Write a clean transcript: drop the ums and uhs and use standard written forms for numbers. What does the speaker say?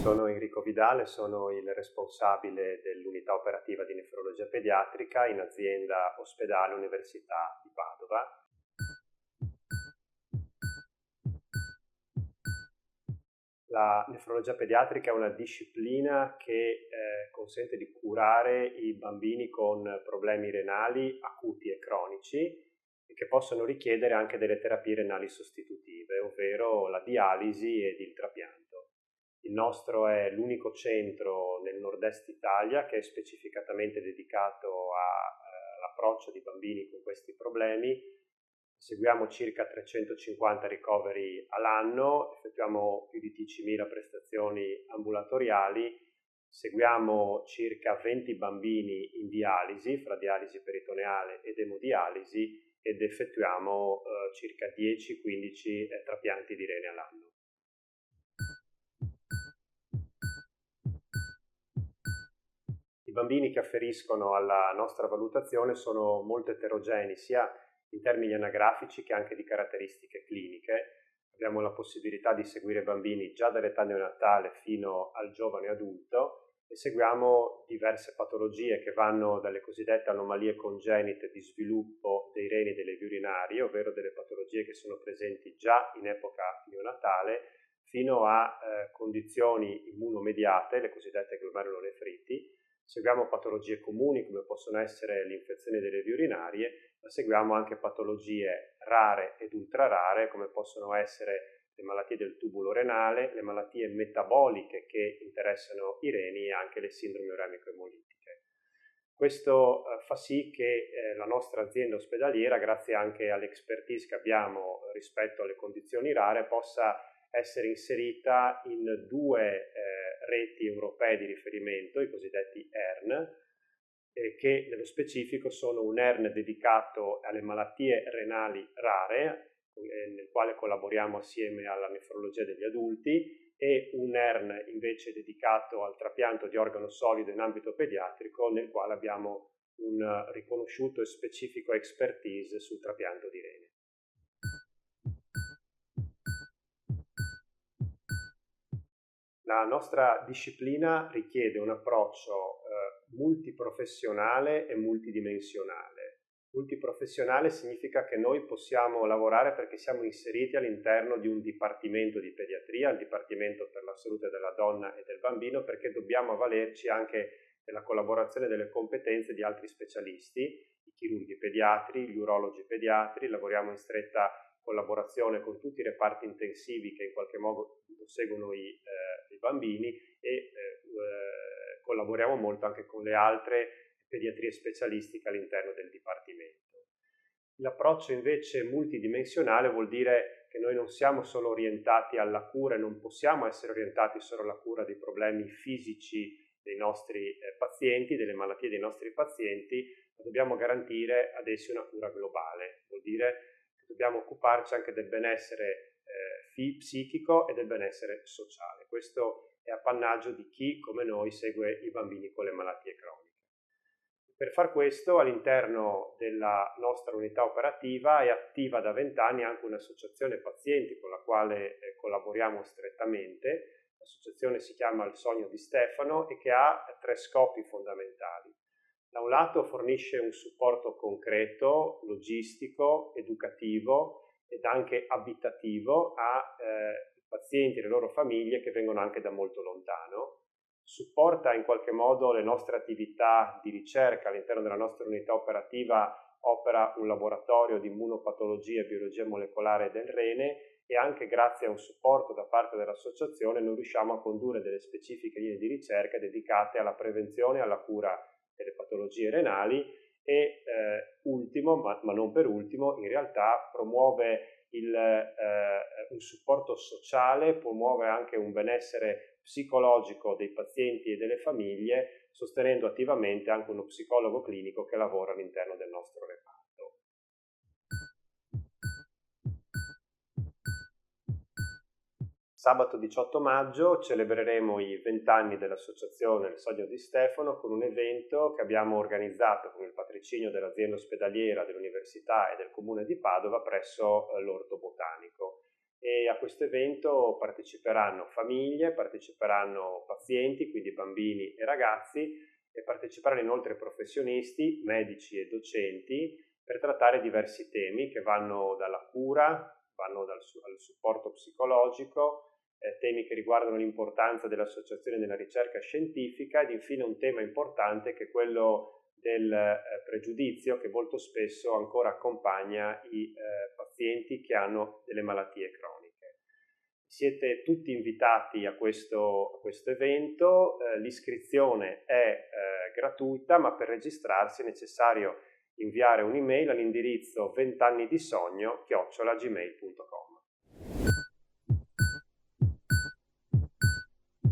Sono Enrico Vidale, sono il responsabile dell'unità operativa di nefrologia pediatrica in azienda Ospedale Università di Padova. La nefrologia pediatrica è una disciplina che consente di curare i bambini con problemi renali acuti e cronici e che possono richiedere anche delle terapie renali sostitutive, ovvero la dialisi ed il trapianto. Il nostro è l'unico centro nel nord-est Italia che è specificatamente dedicato all'approccio di bambini con questi problemi. Seguiamo circa 350 ricoveri all'anno, effettuiamo più di 10.000 prestazioni ambulatoriali, seguiamo circa 20 bambini in dialisi, fra dialisi peritoneale ed emodialisi, ed effettuiamo circa 10-15 trapianti di rene all'anno. I bambini che afferiscono alla nostra valutazione sono molto eterogenei, sia in termini anagrafici che anche di caratteristiche cliniche. Abbiamo la possibilità di seguire bambini già dall'età neonatale fino al giovane adulto e seguiamo diverse patologie che vanno dalle cosiddette anomalie congenite di sviluppo dei reni e delle vie urinarie, ovvero delle patologie che sono presenti già in epoca neonatale, fino a condizioni immunomediate, le cosiddette glomerulonefriti. Seguiamo patologie comuni come possono essere le infezioni delle vie urinarie, ma seguiamo anche patologie rare ed ultra rare come possono essere le malattie del tubulo renale, le malattie metaboliche che interessano i reni e anche le sindromi uremico-emolitiche. Questo fa sì che la nostra azienda ospedaliera, grazie anche all'expertise che abbiamo rispetto alle condizioni rare, possa essere inserita in due reti europee di riferimento, i cosiddetti ERN, che nello specifico sono un ERN dedicato alle malattie renali rare, nel quale collaboriamo assieme alla nefrologia degli adulti, e un ERN invece dedicato al trapianto di organo solido in ambito pediatrico, nel quale abbiamo un riconosciuto e specifico expertise sul trapianto di rene. La nostra disciplina richiede un approccio multiprofessionale e multidimensionale. Multiprofessionale significa che noi possiamo lavorare perché siamo inseriti all'interno di un dipartimento di pediatria, il Dipartimento per la Salute della Donna e del Bambino, perché dobbiamo avvalerci anche della collaborazione e delle competenze di altri specialisti, i chirurghi pediatri, gli urologi pediatri, lavoriamo in stretta collaborazione con tutti i reparti intensivi che in qualche modo seguono i bambini e collaboriamo molto anche con le altre pediatrie specialistiche all'interno del dipartimento. L'approccio invece multidimensionale vuol dire che noi non siamo solo orientati alla cura e non possiamo essere orientati solo alla cura dei problemi fisici dei nostri pazienti, delle malattie dei nostri pazienti, ma dobbiamo garantire ad essi una cura globale. Vuol dire che dobbiamo occuparci anche del benessere psichico e del benessere sociale. Questo è appannaggio di chi, come noi, segue i bambini con le malattie croniche. Per far questo, all'interno della nostra unità operativa è attiva da 20 anni anche un'associazione pazienti con la quale collaboriamo strettamente. L'associazione si chiama Il Sogno di Stefano e che ha 3 scopi fondamentali. Da un lato fornisce un supporto concreto, logistico, educativo ed anche abitativo a pazienti e le loro famiglie che vengono anche da molto lontano, supporta in qualche modo le nostre attività di ricerca all'interno della nostra unità operativa, opera un laboratorio di immunopatologia e biologia molecolare del rene e anche grazie a un supporto da parte dell'associazione noi riusciamo a condurre delle specifiche linee di ricerca dedicate alla prevenzione e alla cura delle patologie renali e ultimo, ma non per ultimo, in realtà promuove un supporto sociale, promuove anche un benessere psicologico dei pazienti e delle famiglie, sostenendo attivamente anche uno psicologo clinico che lavora all'interno del nostro reparto. Sabato 18 maggio celebreremo i 20 anni dell'associazione Il Sogno di Stefano con un evento che abbiamo organizzato con il patrocinio dell'azienda ospedaliera, dell'università e del comune di Padova presso l'Orto Botanico. e a questo evento parteciperanno famiglie, parteciperanno pazienti, quindi bambini e ragazzi, e parteciperanno inoltre professionisti, medici e docenti per trattare diversi temi che vanno dalla cura, vanno al supporto psicologico, temi che riguardano l'importanza dell'associazione nella ricerca scientifica ed infine un tema importante che è quello del pregiudizio che molto spesso ancora accompagna i pazienti che hanno delle malattie croniche. Siete tutti invitati a questo evento, l'iscrizione è gratuita, ma per registrarsi è necessario inviare un'email all'indirizzo 20annidisogno@gmail.com.